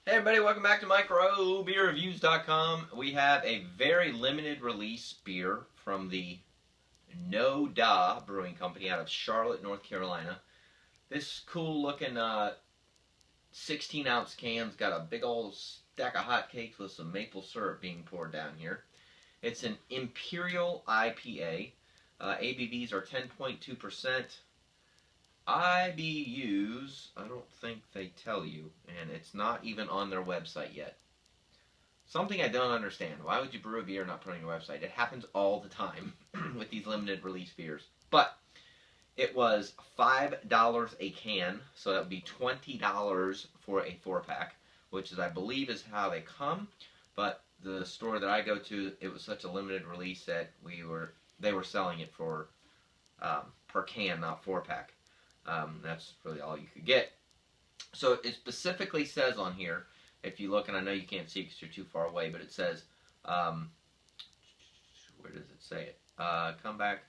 Hey everybody, welcome back to microbeerreviews.com. We have a very limited release beer from the No Da Brewing Company out of Charlotte, North Carolina. This cool looking 16 ounce can's got a big old stack of hotcakes with some maple syrup being poured down here. It's an Imperial IPA. ABVs are 10.2%. IBUs, I don't think they tell you, and it's not even on their website yet. Something I don't understand. Why would you brew a beer and not put it on your website? It happens all the time with these limited release beers. But it was $5 a can, so that would be $20 for a 4-pack, which is, I believe, is how they come. But the store that I go to, it was such a limited release that they were selling it for per can, not 4-pack. That's really all you could get. So it specifically says on here, if you look, and I know you can't see because you're too far away, but it says, where does it say it? Come back.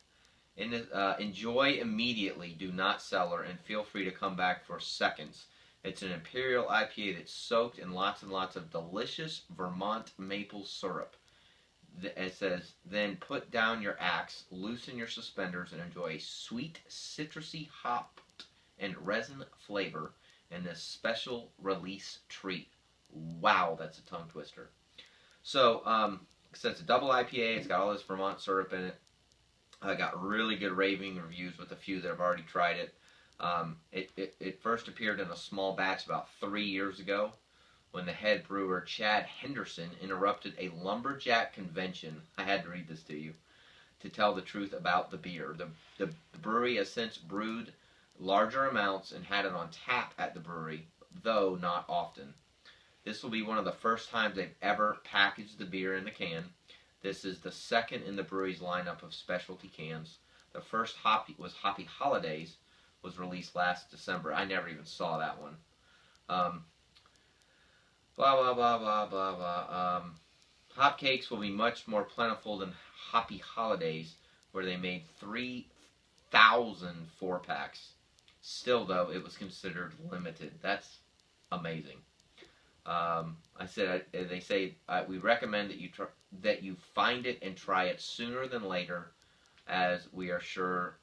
Enjoy immediately, do not cellar, and feel free to come back for seconds. It's an Imperial IPA that's soaked in lots and lots of delicious Vermont maple syrup. It says, then put down your axe, loosen your suspenders, and enjoy a sweet, citrusy hop and resin flavor in this special release treat. Wow, that's a tongue twister. So, since it's a double IPA, it's got all this Vermont syrup in it. I got really good raving reviews with a few that have already tried it. It first appeared in a small batch about 3 years ago when the head brewer, Chad Henderson, interrupted a lumberjack convention. I had to read this to you to tell the truth about the beer. The brewery has since brewed larger amounts and had it on tap at the brewery, though not often. This will be one of the first times they've ever packaged the beer in the can. This is the second in the brewery's lineup of specialty cans. The first was Hoppy Holidays, was released last December. I never even saw that one. Blah, blah, blah, blah, blah, blah. Hopcakes will be much more plentiful than Hoppy Holidays, where they made 3,000 4-packs. Still, though, it was considered limited. That's amazing. They say we recommend that you find it and try it sooner than later, as we are sure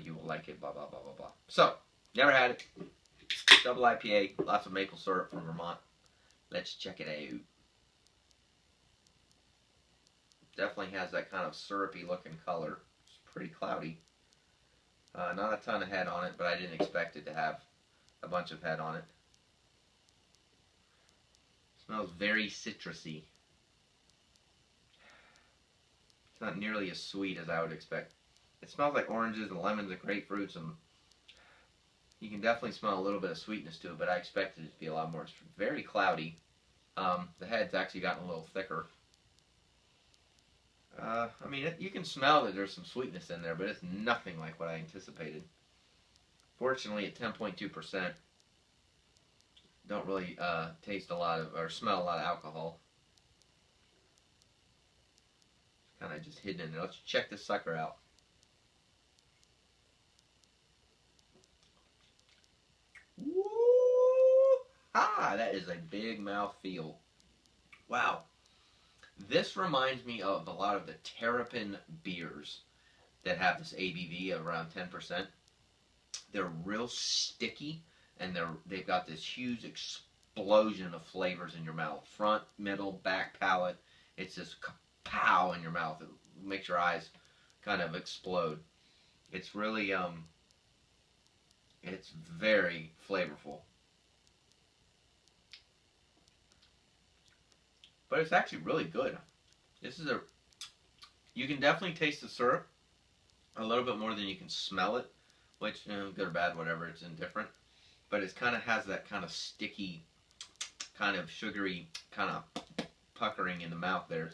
you will like it. Blah blah blah blah blah. So, never had it. Double IPA, lots of maple syrup from Vermont. Let's check it out. Definitely has that kind of syrupy looking color. It's pretty cloudy. Not a ton of head on it, but I didn't expect it to have a bunch of head on it. Smells very citrusy. It's not nearly as sweet as I would expect. It smells like oranges and lemons and grapefruits, and you can definitely smell a little bit of sweetness to it, but I expected it to be a lot more. It's very cloudy. The head's actually gotten a little thicker. I mean, you can smell that there's some sweetness in there, but it's nothing like what I anticipated. Fortunately, at 10.2%, don't really taste a lot of, or smell a lot of alcohol. It's kind of just hidden in there. Let's check this sucker out. Woo! Ah, that is a big mouth feel. Wow. This reminds me of a lot of the Terrapin beers that have this ABV of around 10%. They're real sticky, and they've got this huge explosion of flavors in your mouth. Front, middle, back palate. It's just kapow in your mouth. It makes your eyes kind of explode. It's really, it's very flavorful. But it's actually really good. You can definitely taste the syrup a little bit more than you can smell it, which, good or bad, whatever, it's indifferent. But it kind of has that kind of sticky, kind of sugary, kind of puckering in the mouth there.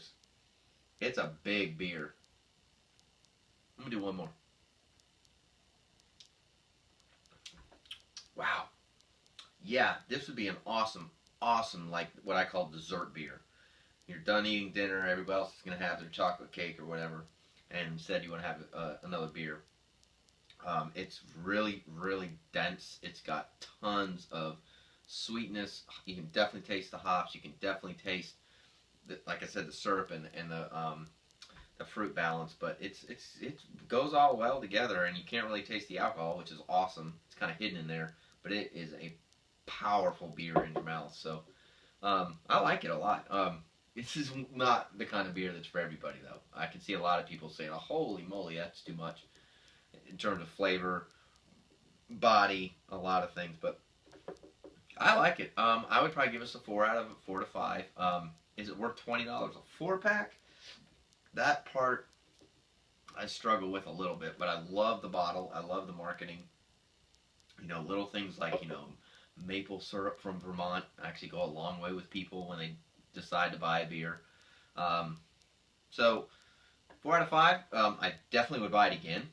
It's a big beer. I'm going to do one more. Wow. Yeah, this would be an awesome, like what I call dessert beer. You're done eating dinner, everybody else is going to have their chocolate cake or whatever, and instead you want to have another beer. It's really, really dense. It's got tons of sweetness. You can definitely taste the hops. You can definitely taste, like I said, the syrup and the fruit balance. But it goes all well together, and you can't really taste the alcohol, which is awesome. It's kind of hidden in there, but it is a powerful beer in your mouth. So I like it a lot. This is not the kind of beer that's for everybody, though. I can see a lot of people saying, "Oh, holy moly, that's too much," in terms of flavor, body, a lot of things. But I like it. I would probably give us a 4 out of 5. Is it worth $20 a 4 pack? That part I struggle with a little bit, but I love the bottle. I love the marketing. Little things like maple syrup from Vermont actually go a long way with people when they decide to buy a beer. Um, so 4 out of 5. I definitely would buy it again.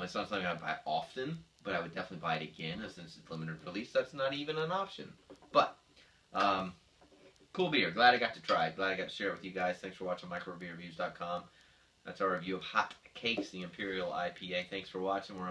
It's not something I'd buy often, but I would definitely buy it again. Since it's limited release, that's not even an option. But cool beer. Glad I got to try it. Glad I got to share it with you guys. Thanks for watching microbeerreviews.com. That's our review of Hot Cakes, the Imperial IPA. Thanks for watching. We're